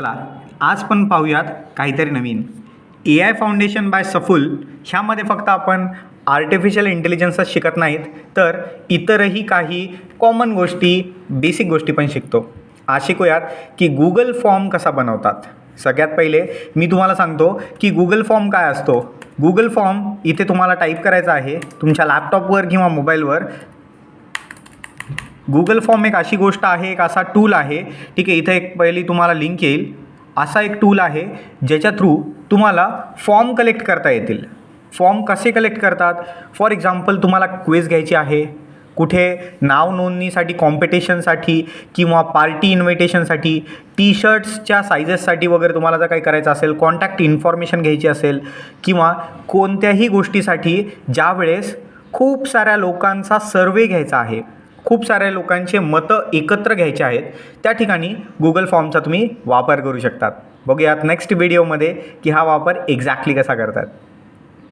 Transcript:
चला आज पण पाहूयात काहीतरी नवीन. AI फाउंडेशन बाय सफुल ह्यामध्ये फक्त आपण आर्टिफिशियल इंटेलिजन्सच शिकत नाहीत, तर इतरही काही कॉमन गोष्टी, बेसिक गोष्टी पण शिकतो. आज शिकूयात की गुगल फॉर्म कसा बनवतात. सगळ्यात पहिले मी तुम्हाला सांगतो की गुगल फॉर्म काय असतो. गुगल फॉर्म इथे तुम्हाला टाईप करायचा आहे तुमच्या लॅपटॉपवर किंवा मोबाईलवर. गुगल फॉर्म एक अशी गोष्ट आहे, एक असा टूल आहे, ठीक आहे. इथे एक पहिली तुम्हाला लिंक येईल. असा एक टूल आहे ज्याच्या थ्रू तुम्हाला फॉर्म कलेक्ट करता येतील. फॉर्म कसे कलेक्ट करतात? फॉर एक्झाम्पल तुम्हाला क्विज घ्यायची आहे, कुठे नाव नोंदणीसाठी, कॉम्पिटिशनसाठी किंवा पार्टी इन्व्हिटेशनसाठी, टी शर्ट्सच्या सायझेससाठी वगैरे तुम्हाला जर काही करायचं असेल, कॉन्टॅक्ट इन्फॉर्मेशन घ्यायची असेल किंवा कोणत्याही गोष्टीसाठी ज्यावेळेस खूप साऱ्या लोकांचा सर्वे घ्यायचा आहे, खूप साऱ्या लोकांचे मतं एकत्र घ्यायचे आहेत, त्या ठिकाणी गुगल फॉर्मचा तुम्ही वापर करू शकतात. बघूयात नेक्स्ट व्हिडिओमध्ये की हा वापर एक्झॅक्टली कसा करतात.